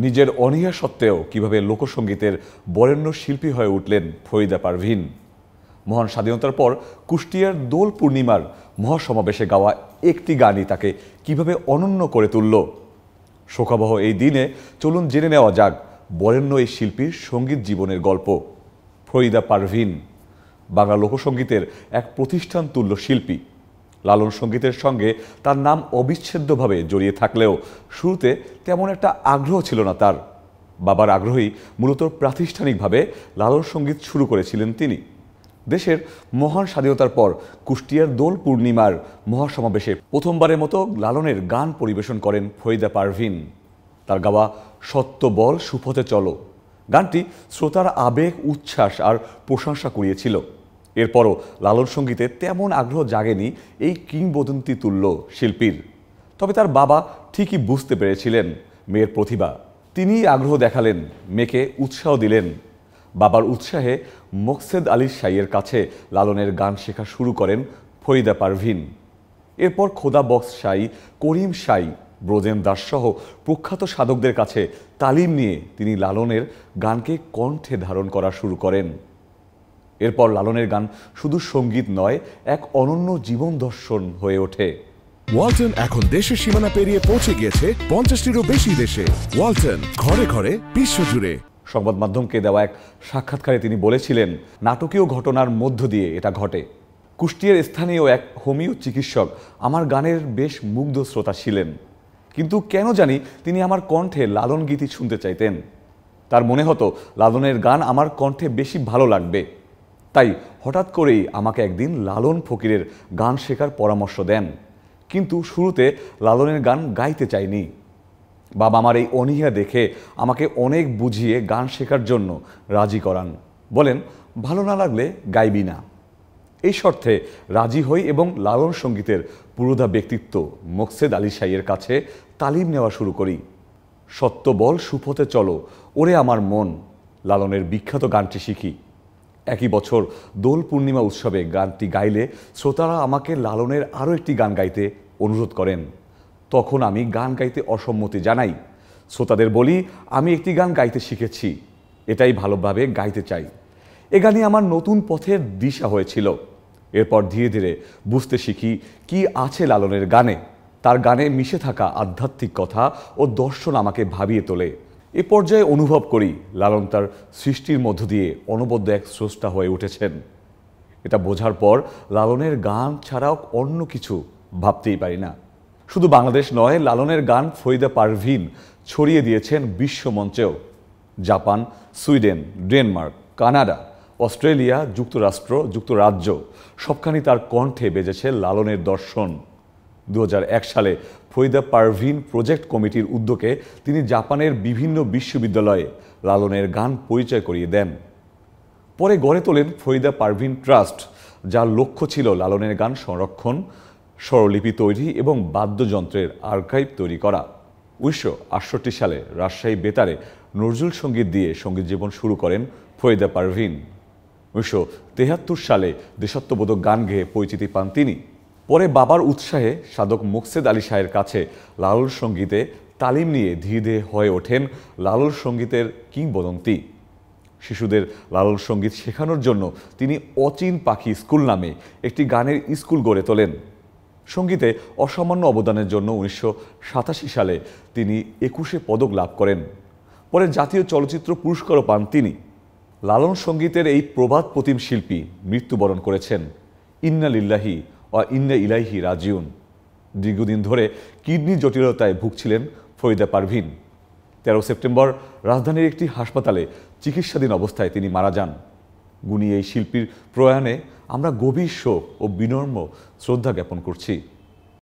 নিজের অনীহা সত্ত্বেও কিভাবে লোকসঙ্গীতের বরেণ্য শিল্পী হয়ে উঠলেন ফরিদা পারভীন। মহান স্বাধীনতার পর কুষ্টিয়ার দোল পূর্ণিমার মহাসমাবেশে গাওয়া একটি গানই তাকে কিভাবে অনন্য করে তুলল। শোকাবহ এই দিনে চলুন জেনে নেওয়া যাক বরেণ্য এই শিল্পীর সঙ্গীত জীবনের গল্প। ফরিদা পারভীন বাংলা লোকসঙ্গীতের এক প্রতিষ্ঠান তুল্য শিল্পী। লালন সঙ্গীতের সঙ্গে তার নাম অবিচ্ছেদ্যভাবে জড়িয়ে থাকলেও শুরুতে তেমন একটা আগ্রহ ছিল না তার। বাবার আগ্রহী মূলত প্রাতিষ্ঠানিকভাবে লালন সঙ্গীত শুরু করেছিলেন তিনি। দেশের মহান স্বাধীনতার পর কুষ্টিয়ার দোল পূর্ণিমার মহাসমাবেশে প্রথমবারের মতো লালনের গান পরিবেশন করেন ফরিদা পারভীন। তার গাওয়া সত্য বল সুপথে চলো গানটি শ্রোতার আবেগ, উচ্ছ্বাস আর প্রশংসা কুড়িয়েছিল। এরপরও লালন সঙ্গীতে তেমন আগ্রহ জাগেনি এই কিংবদন্তি তুল্য শিল্পীর। তবে তার বাবা ঠিকই বুঝতে পেরেছিলেন মেয়ের প্রতিভা। তিনিই আগ্রহ দেখালেন, মেয়েকে উৎসাহ দিলেন। বাবার উৎসাহে মোকসেদ আলী শাইয়ের কাছে লালনের গান শেখা শুরু করেন ফরিদা পারভীন। এরপর খোদা বক্স শাই, করিম শাই, ব্রজেন দাস সহ প্রখ্যাত সাধকদের কাছে তালিম নিয়ে তিনি লালনের গানকে কণ্ঠে ধারণ করা শুরু করেন। এরপর লালনের গান শুধু সঙ্গীত নয়, এক অনন্য জীবন দর্শন হয়ে ওঠে। ওয়ালটন এখন দেশের সীমানা পেরিয়ে পৌঁছে গিয়েছে 50টিরও বেশি দেশে। ওয়ালটন, ঘরে ঘরে বিশ্বজুড়ে। সংবাদ মাধ্যমকে দেওয়া এক সাক্ষাৎকারে তিনি বলেছিলেন, নাটকীয় ঘটনার মধ্য দিয়ে এটা ঘটে। কুষ্টিয়ার স্থানীয় এক হোমিও চিকিৎসক আমার গানের বেশ মুগ্ধ শ্রোতা ছিলেন, কিন্তু কেন জানি তিনি আমার কণ্ঠে লালন গীতি শুনতে চাইতেন। তার মনে হতো লালনের গান আমার কণ্ঠে বেশি ভালো লাগবে। তাই হঠাৎ করেই আমাকে একদিন লালন ফকিরের গান শেখার পরামর্শ দেন। কিন্তু শুরুতে লালনের গান গাইতে চাইনি। বাবা আমার এই অনীহা দেখে আমাকে অনেক বুঝিয়ে গান শেখার জন্য রাজি করান। বলেন, ভালো না লাগলে গাইবি না। এই শর্তে রাজি হই এবং লালন সঙ্গীতের পুরোধা ব্যক্তিত্ব মোকসেদ আলী শাইয়ের কাছে তালিম নেওয়া শুরু করি। সত্য বল সুপথে চলো, ওরে আমার মন লালনের বিখ্যাত গানটি শিখি। একই বছর দোল পূর্ণিমা উৎসবে গানটি গাইলে শ্রোতারা আমাকে লালনের আরও একটি গান গাইতে অনুরোধ করেন। তখন আমি গান গাইতে অসম্মতি জানাই। শ্রোতাদের বলি, আমি একটি গান গাইতে শিখেছি, এটাই ভালোভাবে গাইতে চাই। এ গানই আমার নতুন পথের দিশা হয়েছিল। এরপর ধীরে ধীরে বুঝতে শিখি কি আছে লালনের গানে। তার গানে মিশে থাকা আধ্যাত্মিক কথা ও দর্শন আমাকে ভাবিয়ে তোলে। এ পর্যায়ে অনুভব করি লালন তার সৃষ্টির মধ্য দিয়ে অনবদ্য এক স্রষ্টা হয়ে উঠেছেন। এটা বোঝার পর লালনের গান ছাড়াও অন্য কিছু ভাবতেই পারি না। শুধু বাংলাদেশ নয়, লালনের গান ফরিদা পারভীন ছড়িয়ে দিয়েছেন বিশ্বমঞ্চেও। Japan, Sweden, Denmark, Canada, Australia, যুক্তরাজ্য সবখানি তার কণ্ঠে বেজেছে লালনের দর্শন। 2001 সালে ফরিদা পারভীন প্রজেক্ট কমিটির উদ্যোগে তিনি জাপানের বিভিন্ন বিশ্ববিদ্যালয়ে লালনের গান পরিচয় করিয়ে দেন। পরে গড়ে তোলেন ফরিদা পারভীন ট্রাস্ট, যার লক্ষ্য ছিল লালনের গান সংরক্ষণ, স্বরলিপি তৈরি এবং বাদ্যযন্ত্রের আর্কাইভ তৈরি করা। 1968 সালে রাজশাহী বেতারে নজরুল সঙ্গীত দিয়ে সঙ্গীত জীবন শুরু করেন ফরিদা পারভীন। 1973 সালে দেশাত্মবোধক গান গেয়ে পরিচিতি পান তিনি। পরে বাবার উৎসাহে সাধক মোকসেদ আলী শাহের কাছে লালন সঙ্গীতে তালিম নিয়ে ধীরে ধীরে হয়ে ওঠেন লালন সঙ্গীতের কিংবদন্তি। শিশুদের লালন সঙ্গীত শেখানোর জন্য তিনি অচিন পাখি স্কুল নামে একটি গানের স্কুল গড়ে তোলেন। সঙ্গীতে অসামান্য অবদানের জন্য 1987 সালে তিনি 21 পদক লাভ করেন। পরে জাতীয় চলচ্চিত্র পুরস্কারও পান তিনি। লালন সঙ্গীতের এই প্রবাদ প্রতিম শিল্পী মৃত্যুবরণ করেছেন। ইন্না লিল্লাহি ও ইন্না ইলাইহি রাজিউন। দীর্ঘদিন ধরে কিডনি জটিলতায় ভুগছিলেন ফরিদা পারভীন। 13 সেপ্টেম্বর রাজধানীর একটি হাসপাতালে চিকিৎসাধীন অবস্থায় তিনি মারা যান। গুণী এই শিল্পীর প্রয়াণে আমরা গভীর শোক ও বিনম্র শ্রদ্ধা জ্ঞাপন করছি।